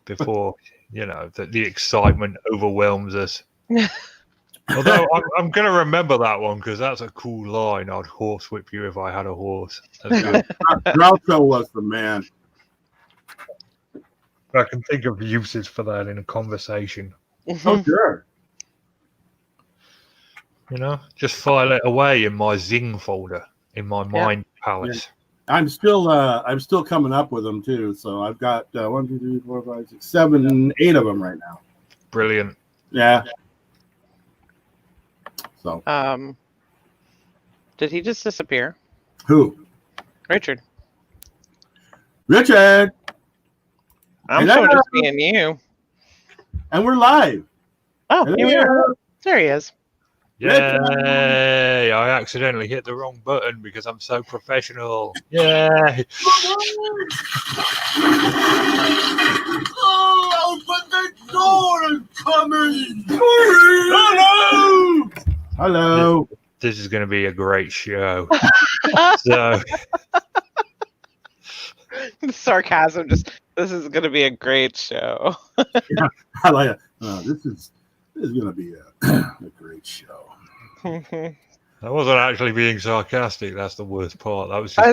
before, the excitement overwhelms us. Although I'm going to remember that one because that's a cool line. I'd horsewhip you if I had a horse. That's good. Groucho was the man. I can think of uses for that in a conversation. Oh, sure. Just file it away in my Zing folder in my mind palace. Yeah. I'm still coming up with them too. So I've got 1, 2, 3, 4, 5, 6, 7, 8 of them right now. Brilliant. Yeah. So. Did he just disappear? Who? Richard. Richard. I'm sure just being you. And we're live. Oh, here we are. There he is. Yay! I accidentally hit the wrong button because I'm so professional. Yay! Oh, but the door is coming! Hello! Hello! This is going to be a great show. So, sarcasm. This is going to be a great show. Yeah, I like it. This is going to be a great show. I wasn't actually being sarcastic. That's the worst part. That was just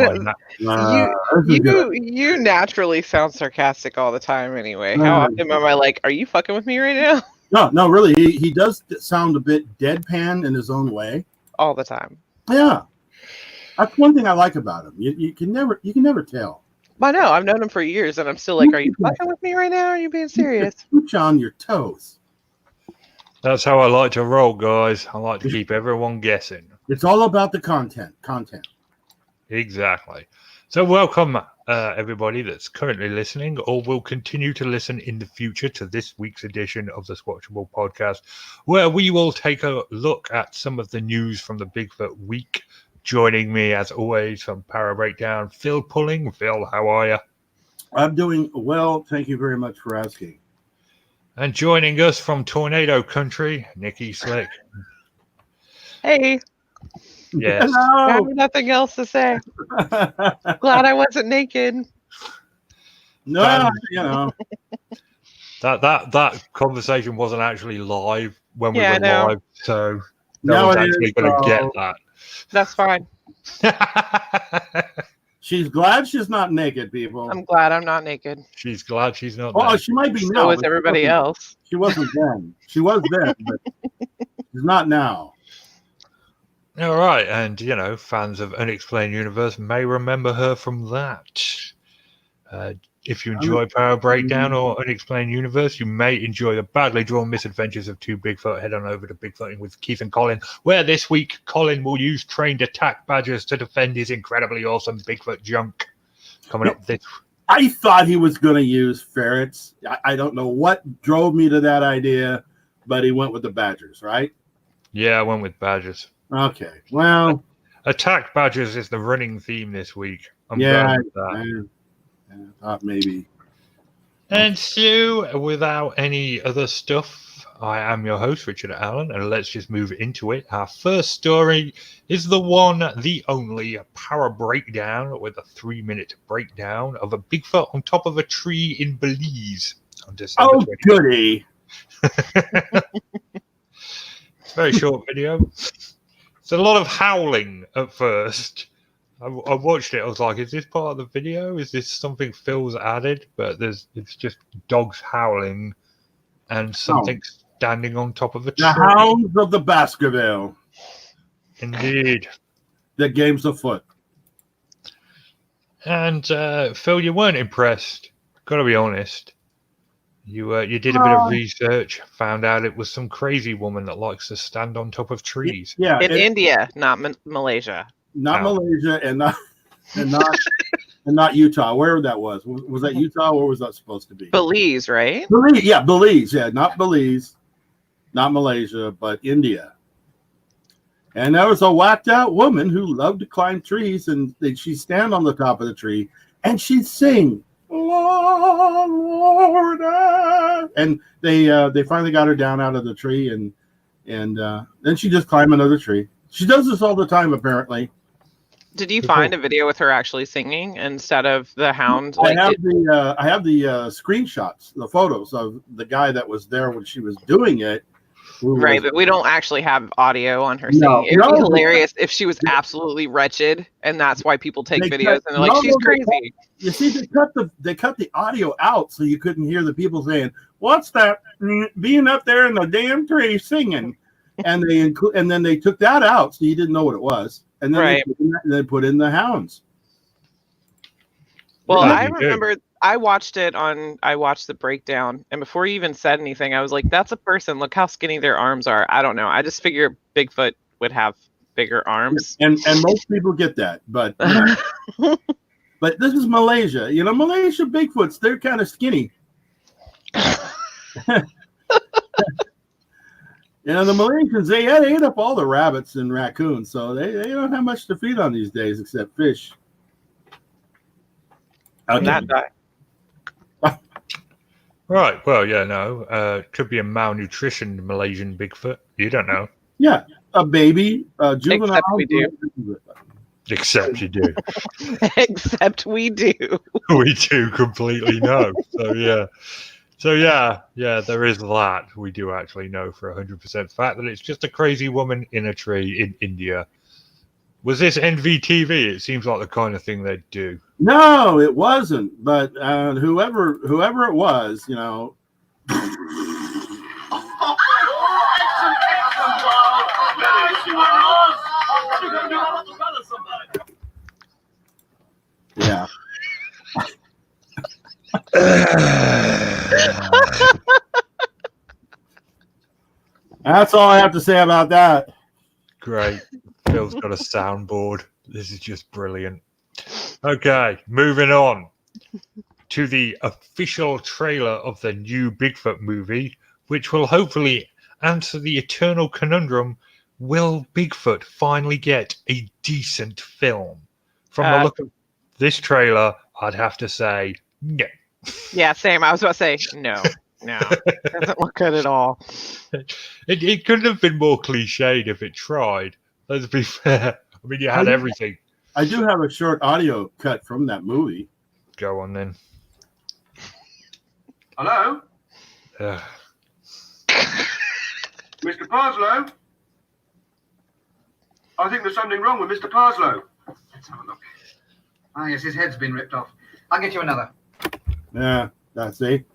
you naturally sound sarcastic all the time anyway. How often am I like, are you fucking with me right now? No, really. He does sound a bit deadpan in his own way. All the time. Yeah. That's one thing I like about him. You can never tell. I know. I've known him for years and I'm still like, are you fucking with me right now? Are you being serious? Switch on your toes. That's how I like to roll, guys. I like to keep everyone guessing. It's all about the content. Exactly. So welcome, everybody that's currently listening or will continue to listen in the future to this week's edition of the Squatchable podcast, where we will take a look at some of the news from the Bigfoot week. Joining me, as always, from Power Breakdown, Phil Pulling. Phil, how are you? I'm doing well. Thank you very much for asking. And joining us from Tornado Country, Nikki Slick. Hey. Yes. I have nothing else to say. Glad I wasn't naked. No, That conversation wasn't actually live when we were live, so no one's actually going to get that. That's fine. She's glad she's not naked, people. I'm glad I'm not naked. She's glad she's not. Well, she might be so now. So is everybody else. She wasn't then. She was then, but she's not now. All right, and fans of Unexplained Universe may remember her from that. If you enjoy Power Breakdown or Unexplained Universe, you may enjoy the badly drawn misadventures of two Bigfoot. Head on over to Bigfooting with Keith and Colin, where this week Colin will use trained attack badgers to defend his incredibly awesome Bigfoot junk. Coming up this. I thought he was going to use ferrets. I don't know what drove me to that idea, but he went with the badgers, right? Yeah, I went with badgers. Okay, well, attack badgers is the running theme this week. I'm glad with that. I thought maybe. And so, without any other stuff, I am your host, Richard Allen, and let's just move into it. Our first story is the one, the only Power Breakdown, with a 3-minute breakdown of a Bigfoot on top of a tree in Belize on December 20th. Goody! It's a very short video. It's a lot of howling at first. I watched it. I was like, is this part of the video? Is this something Phil's added? But it's just dogs howling and something standing on top of a tree. The hounds of the Baskerville. Indeed. The game's afoot. And Phil, you weren't impressed. Got to be honest. You did a bit of research, found out it was some crazy woman that likes to stand on top of trees. Yeah, in India, not Malaysia. Not Malaysia, and not Utah. Where that was that Utah? Where was that supposed to be? Belize, right? Belize, yeah, not Belize, not Malaysia, but India. And there was a whacked out woman who loved to climb trees, and she'd stand on the top of the tree and she'd sing, Florida. And they finally got her down out of the tree, and then she just climbed another tree. She does this all the time, apparently. Did you find a video with her actually singing instead of the hound? I have the screenshots, the photos of the guy that was there when she was doing it. Right, but we don't actually have audio on her No, singing. It would be no, hilarious if she was absolutely wretched, and that's why people take videos and they're like, she's crazy. You see, they cut the audio out so you couldn't hear the people saying, "What's that being up there in the damn tree singing?" And then they took that out so you didn't know what it was, and then they put in the hounds. Well, I remember I watched the breakdown, and before you even said anything, I was like, that's a person. Look how skinny their arms are. I don't know. I just figure Bigfoot would have bigger arms. And most people get that, but but this is Malaysia. Malaysia Bigfoots, they're kind of skinny. The Malaysians, they ate up all the rabbits and raccoons, so they don't have much to feed on these days except fish. Okay. That die. Right. Well, yeah, no. Could be a malnutritioned Malaysian Bigfoot. You don't know. Yeah, a baby, juvenile. Except we do. Except you do. Except we do. We do completely know. So yeah, there is that. We do actually know for 100% fact that it's just a crazy woman in a tree in India. Was this NVTV? It seems like the kind of thing they'd do. No, it wasn't. But whoever it was, Yeah. That's all I have to say about that. Great. Phil's got a soundboard. This is just brilliant. Okay, moving on to the official trailer of the new Bigfoot movie, which will hopefully answer the eternal conundrum: will Bigfoot finally get a decent film? From the look of this trailer, I'd have to say no. Yeah, same. I was about to say no. No, it doesn't look good at all. It couldn't have been more cliched if it tried. Let's be fair. I mean, you had everything. I do have a short audio cut from that movie. Go on then. Hello? Mr. Parslow? I think there's something wrong with Mr. Parslow. Let's have a look. Ah, yes, his head's been ripped off. I'll get you another. Yeah, that's it.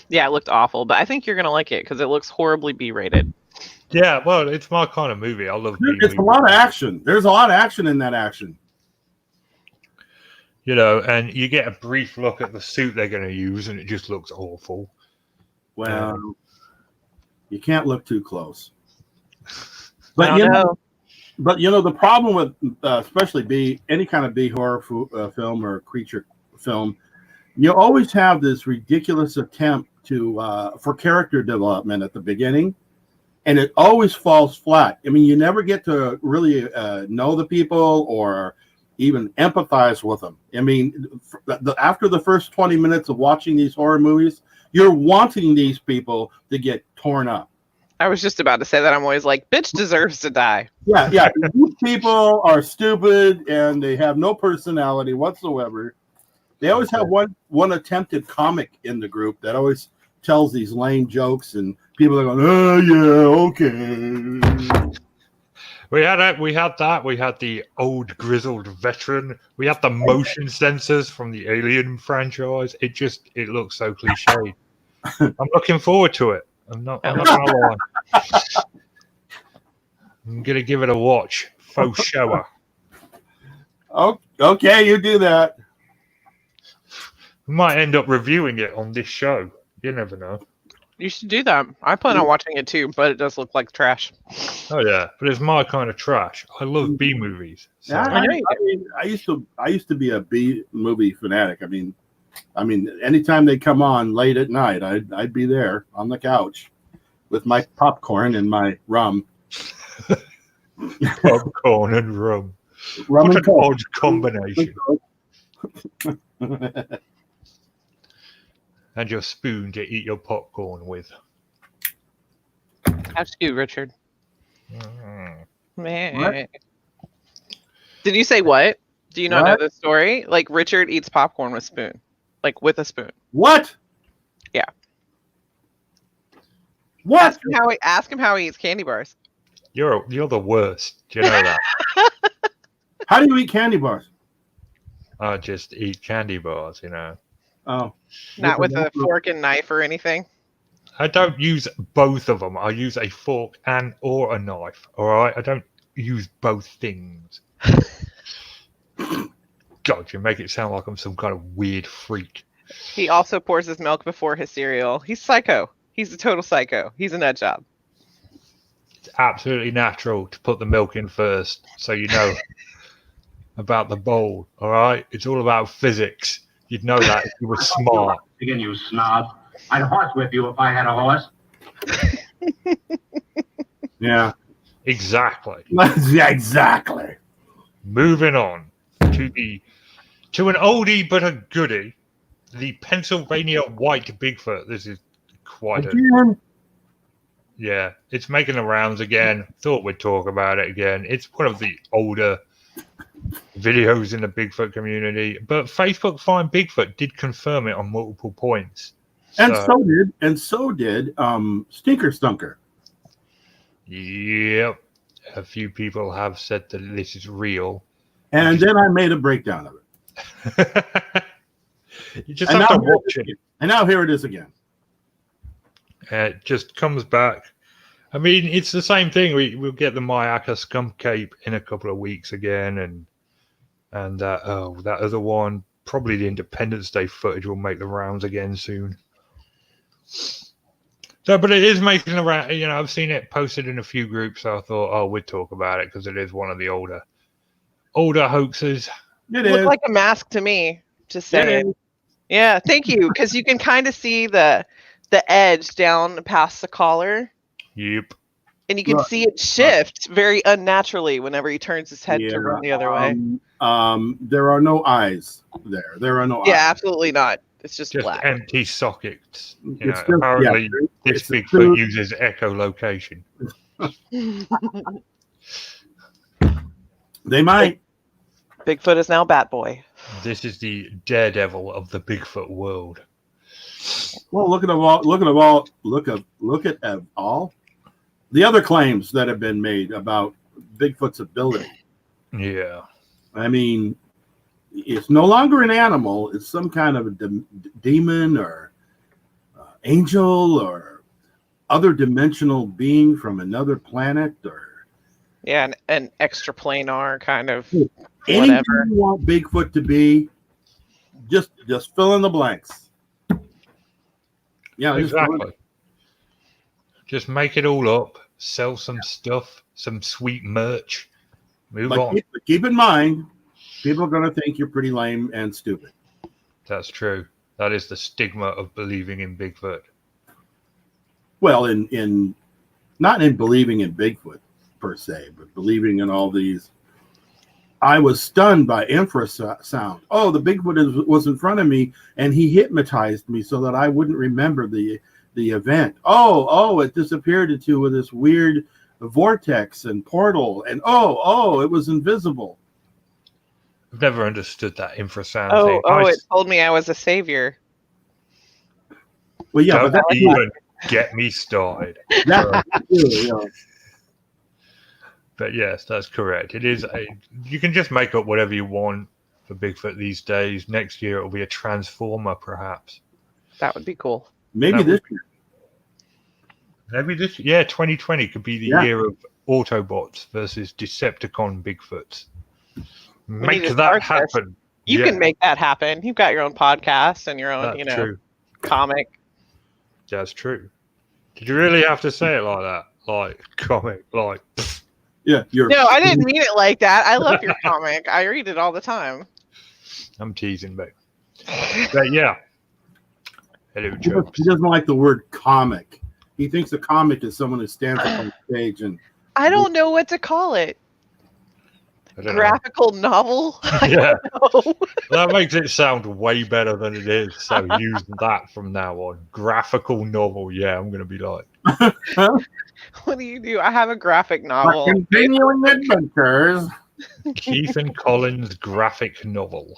Yeah, it looked awful, but I think you're going to like it because it looks horribly B-rated. Yeah, well, it's my kind of movie. I love B-movies. It's a lot of action. There's a lot of action in that action. And you get a brief look at the suit they're going to use, and it just looks awful. Well, you can't look too close. But the problem with especially any kind of B horror film or creature film, you always have this ridiculous attempt for character development at the beginning, and it always falls flat. I mean, you never get to really know the people or even empathize with them. I mean, after the first 20 minutes of watching these horror movies, you're wanting these people to get torn up. I was just about to say that. I'm always like, bitch deserves to die. Yeah. These people are stupid and they have no personality whatsoever. They always have one attempted comic in the group that always tells these lame jokes, and people are going, "Oh yeah, okay." We had that. We had the old grizzled veteran. We had the motion sensors from the Alien franchise. It looks so cliche. I'm looking forward to it. I'm not gonna lie. I'm gonna give it a watch. Faux shower. Oh, okay, you do that. We might end up reviewing it on this show. You never know. You should do that. I plan on watching it too, but it does look like trash. Oh yeah, but it's my kind of trash. I love B movies. So. I used to be a B movie fanatic. I mean, anytime they come on late at night, I'd be there on the couch with my popcorn and my rum. Popcorn and rum. What an odd combination. And your spoon to eat your popcorn with. That's you, Richard. Mm. Man. Did you say what? Do you not know What? the story? Like Richard eats popcorn with spoon, like with a spoon. What? Yeah. What? Ask him how he eats candy bars. You're the worst. Do you know that? How do you eat candy bars? I just eat candy bars, you know. Oh. Not with a fork and knife or anything. I don't use both of them. I use a fork or a knife. All right, I don't use both things. God, you make it sound like I'm some kind of weird freak. He also pours his milk before his cereal. He's psycho. He's a total psycho. He's a nut job. It's absolutely natural to put the milk in first, so you know about the bowl. All right, it's all about physics. You'd know that if you were smart. Again, you snob. I'd horsewhip you if I had a horse. Yeah. Exactly. Yeah, exactly. Moving on to an oldie but a goodie, the Pennsylvania white Bigfoot. This is quite Again. Yeah, it's making the rounds again. Thought we'd talk about it again. It's one of the older videos in the Bigfoot community, but Facebook Find Bigfoot did confirm it on multiple points. And so did Stinker Stunker. Yep, a few people have said that this is real. And then I made a breakdown of it. You just have to watch it. And now here it is again. It just comes back. I mean, it's the same thing. We'll get the Mayaka Skunk Cape in a couple of weeks again, and that other one, probably the Independence Day footage, will make the rounds again soon. So, but it is making the round. You know, I've seen it posted in a few groups. So I thought, oh, we'd talk about it because it is one of the older hoaxes. It Looked is. like a mask to me. Just saying. Yeah, thank you. Because you can kind of see the edge down past the collar. Yep. And you can see it shift very unnaturally whenever he turns his head to run the other way. There are no eyes there. There are no eyes. Yeah, absolutely not. It's just black. Empty sockets. It's just- Apparently, yeah, this it's a Bigfoot food- uses echolocation. They might. Bigfoot is now Bat Boy. This is the daredevil of the Bigfoot world. Well, look at all the other claims that have been made about Bigfoot's ability. Yeah. I mean, it's no longer an animal. It's some kind of a demon or angel or other dimensional being from another planet or Yeah, an extra planar kind of anything whatever. you want Bigfoot to be. Just fill in the blanks. Yeah, Exactly. Just make it all up, sell some stuff, some sweet merch, move on. But keep in mind, people are going to think you're pretty lame and stupid. That's true. That is the stigma of believing in Bigfoot. Well, in not in believing in Bigfoot per se, but believing in all these. I was stunned by infrasound. Oh, the Bigfoot was in front of me, and he hypnotized me so that I wouldn't remember the event. Oh, it disappeared into this weird vortex and portal, and it was invisible. I've never understood that infrasound thing. It told me I was a savior. Well, yeah, Don't but that's even get me started. But yes, that's correct. It is you can just make up whatever you want for Bigfoot these days. Next year it'll be a transformer, perhaps. That would be cool. Maybe this year. Maybe this 2020 could be the year of Autobots versus Decepticon Bigfoots. Make that happen. You can make that happen. You've got your own podcast and your own, true. Comic. That's true. Did you really have to say it like that? Like comic, like. Yeah, No, I didn't mean it like that. I love your comic. I read it all the time. I'm teasing, but yeah. Hello, jokes. He doesn't like the word comic. He thinks a comic is someone who stands up on stage and. I don't know what to call it. Graphical novel? Yeah. That makes it sound way better than it is. So use that from now on. Graphical novel. Yeah, I'm going to be like, What do you do? I have a graphic novel. Continuing adventures. Keith and Collins graphic novel.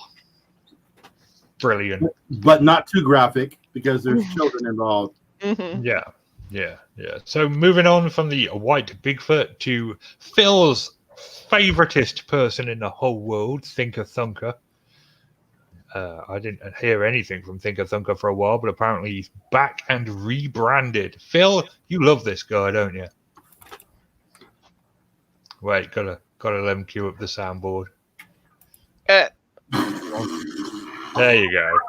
Brilliant. But not too graphic because there's children involved. Mhm. Yeah. So moving on from the white Bigfoot to Phil's favoritist person in the whole world, Thinker Thunker. I didn't hear anything from Thinker Thunker for a while, but apparently he's back and rebranded. Phil, you love this guy, don't you? Wait, gotta let him cue up the soundboard. Uh, There you go.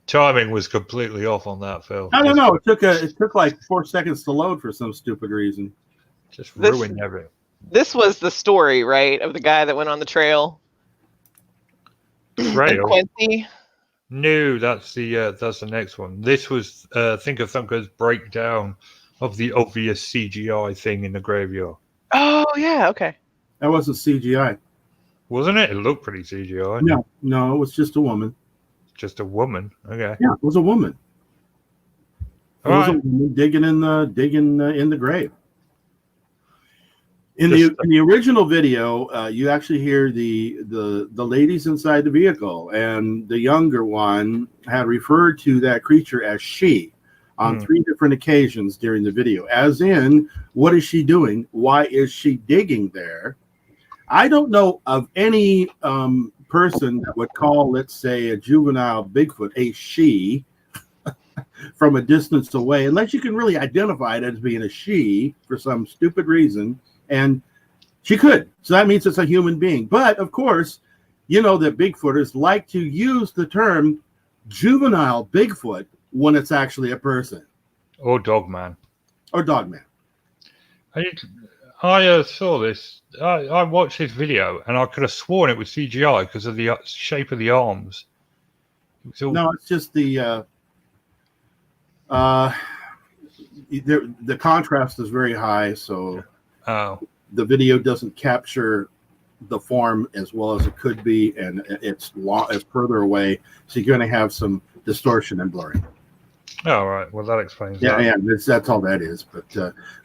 Timing was completely off on that, Phil. I don't know. It took like 4 seconds to load for some stupid reason. Just ruined everything. This was the story, right, of the guy that went on the trail. Trail? Quincy. No, that's the next one. This was Thinker Thunker's breakdown of the obvious CGI thing in the graveyard. Oh yeah, okay. That wasn't CGI. Wasn't it? It looked pretty CGI. No, it was just a woman. Just a woman. Okay. Yeah, it was a woman. It All was a right. woman digging in the grave. In the original video, you actually hear the ladies inside the vehicle, and the younger one had referred to that creature as she on 3 different occasions during the video. As in, what is she doing? Why is she digging there? I don't know of any person that would call, let's say, a juvenile Bigfoot a she from a distance away, unless you can really identify it as being a she for some stupid reason. And she could. So that means it's a human being. But, of course, you know that Bigfooters like to use the term juvenile Bigfoot when it's actually a person. Or Dogman. Or Dogman. I saw this. I watched this video, and I could have sworn it was CGI because of the shape of the arms. No, it's just the contrast is very high, so the video doesn't capture the form as well as it could be, and it's further away, so you're going to have some distortion and blurring. Oh, right. Well, that explains that. Yeah, that's all that is. But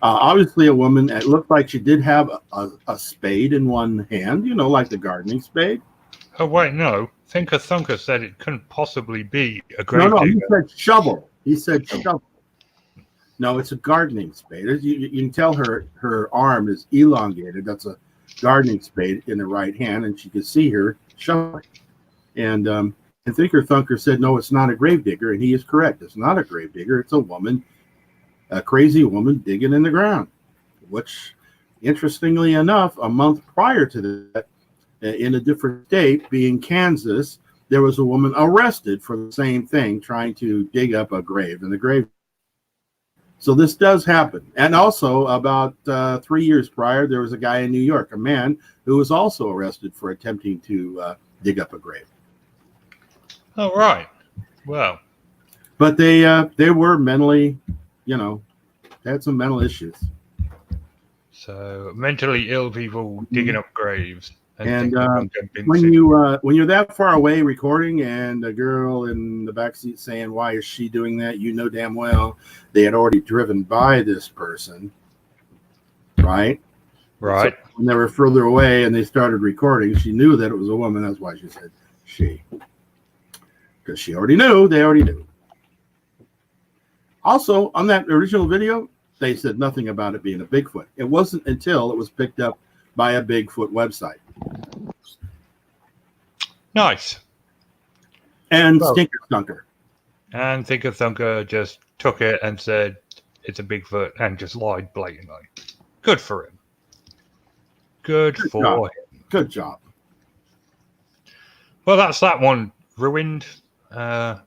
obviously, a woman. It looked like she did have a spade in one hand, like the gardening spade. Oh, wait, no. Thinker Thunker said it couldn't possibly be a grave No, digger. he said shovel. He said shovel. No, it's a gardening spade. You can tell her arm is elongated. That's a gardening spade in the right hand, and she can see her shoveling. And Thinker Thunker said, no, it's not a grave digger, and he is correct. It's not a grave digger. It's a woman, a crazy woman digging in the ground, which, interestingly enough, a month prior to that, in a different state, being Kansas, there was a woman arrested for the same thing, trying to dig up a grave in the grave. So this does happen. And also, about 3 years prior, there was a guy in New York, a man, who was also arrested for attempting to dig up a grave. Oh, right. Well. But they were mentally, they had some mental issues. So mentally ill people digging up graves. And when you're that far away recording, and a girl in the backseat saying, "Why is she doing that?" Damn well they had already driven by this person, right? Right. So when they were further away and they started recording, she knew that it was a woman. That's why she said she, because she already knew. They already knew. Also, on that original video, they said nothing about it being a Bigfoot. It wasn't until it was picked up by a Bigfoot website. Nice. And Stinker Thunker. And Thinker Thunker just took it and said it's a Bigfoot and just lied blatantly. Good for him. Good for him. Good job. Well, that's that one ruined.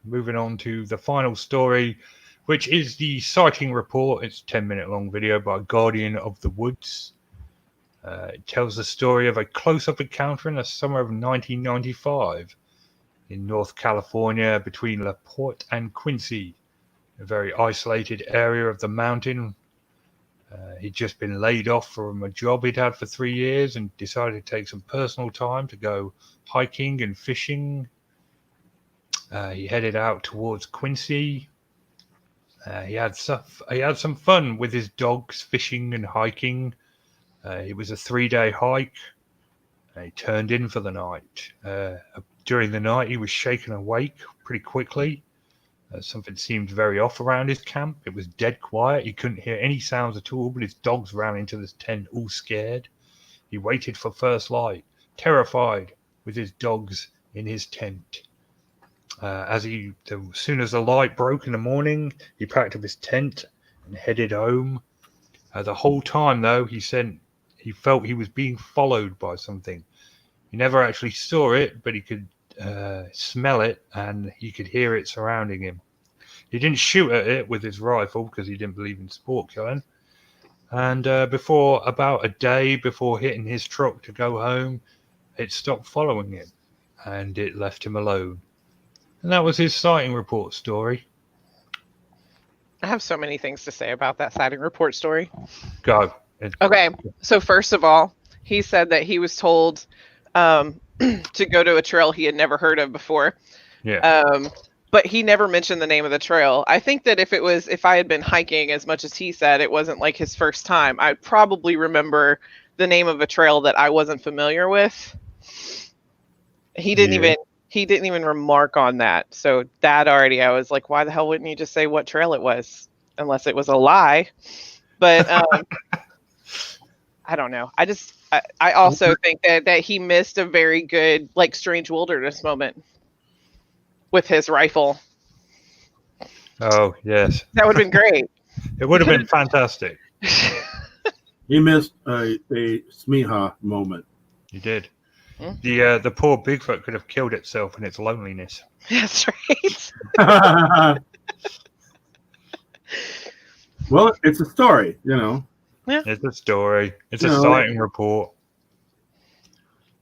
Moving on to the final story, which is the sighting report. It's a 10-minute long video by Guardian of the Woods. It tells the story of a close-up encounter in the summer of 1995 in North California between La Porte and Quincy, a very isolated area of the mountain. He'd just been laid off from a job he'd had for 3 years and decided to take some personal time to go hiking and fishing. He headed out towards Quincy. He had some fun with his dogs, fishing and hiking. It was a 3-day hike. He turned in for the night. During the night, he was shaken awake pretty quickly. Something seemed very off around his camp. It was dead quiet. He couldn't hear any sounds at all, but his dogs ran into this tent all scared. He waited for first light, terrified, with his dogs in his tent. As soon as the light broke in the morning, he packed up his tent and headed home. The whole time, though, he said he felt he was being followed by something. He never actually saw it, but he could smell it, and he could hear it surrounding him. He didn't shoot at it with his rifle because he didn't believe in sport killing. And before about a day before hitting his truck to go home, it stopped following him, and it left him alone. And that was his sighting report story. I have so many things to say about that sighting report story. Go. Okay, so first of all, he said that he was told to go to a trail he had never heard of before. Yeah. But he never mentioned the name of the trail. I think that if I had been hiking as much as he said, it wasn't like his first time, I'd probably remember the name of a trail that I wasn't familiar with. He didn't even remark on that. So that already, I was like, why the hell wouldn't you just say what trail it was? Unless it was a lie. But I don't know. I also think that he missed a very good, like, strange wilderness moment with his rifle. Oh, yes. That would have been great. It would have been fantastic. He missed a Smiha moment. He did. Hmm? The poor Bigfoot could have killed itself in its loneliness. That's right. Well, it's a story, you know. It's a story. It's a No. sighting report.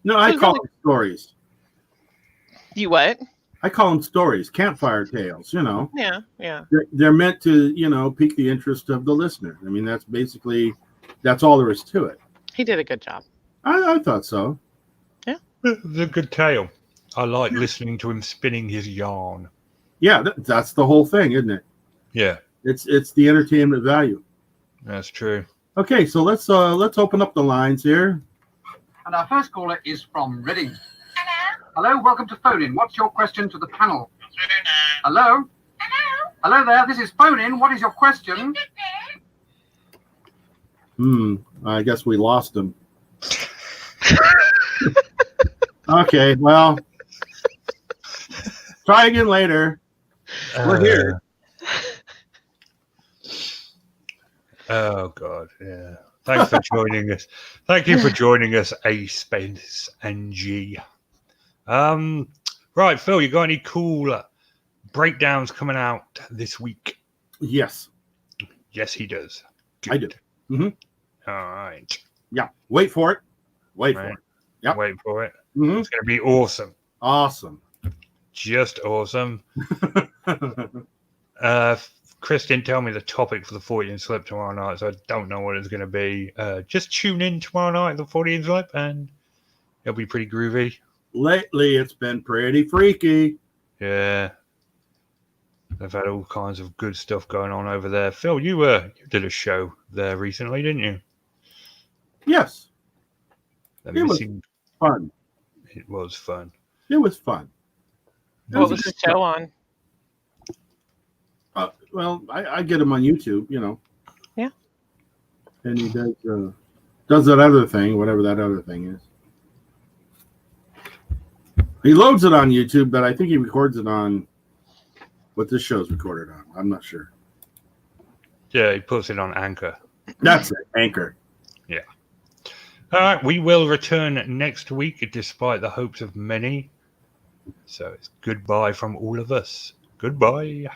No, I call them stories. You what? I call them stories, campfire tales, you know. Yeah. They're meant to, you know, pique the interest of the listener. I mean, that's all there is to it. He did a good job. I thought so. It's a good tale. I like listening to him spinning his yarn. Yeah, that's the whole thing, isn't it? Yeah, It's the entertainment value. that's true. Okay, so let's open up the lines here. And our first caller is from Reading. Hello, welcome to Phone In. What's your question to the panel? Hello? Hello there, this is Phone In. What is your question? I guess we lost him. Okay, well, try again later. We're here. Oh God, yeah. Thanks for joining us. Thank you for joining us, A Spence and G. Right, Phil, you got any cool breakdowns coming out this week? Yes, Yes, he does. I do. All right. Yeah, wait for it. Wait Right. for it. Yep. Wait for it. Mhm. It's going to be awesome. Awesome. Just awesome. Chris didn't tell me the topic for the 40 slip tomorrow night, so I don't know what it's going to be. Just tune in tomorrow night at the 40 slip, and it'll be pretty groovy. Lately, it's been pretty freaky. Yeah. They've had all kinds of good stuff going on over there. Phil, you did a show there recently, didn't you? Yes, The It was missing- fun. It was fun. It was fun. What was the show on? Well, I get him on YouTube, you know. Yeah. And he does that other thing, whatever that other thing is. He loads it on YouTube, but I think he records it on what this show's recorded on. I'm not sure. Yeah, he puts it on Anchor. That's it, Anchor. All right, we will return next week despite the hopes of many. So it's goodbye from all of us. Goodbye.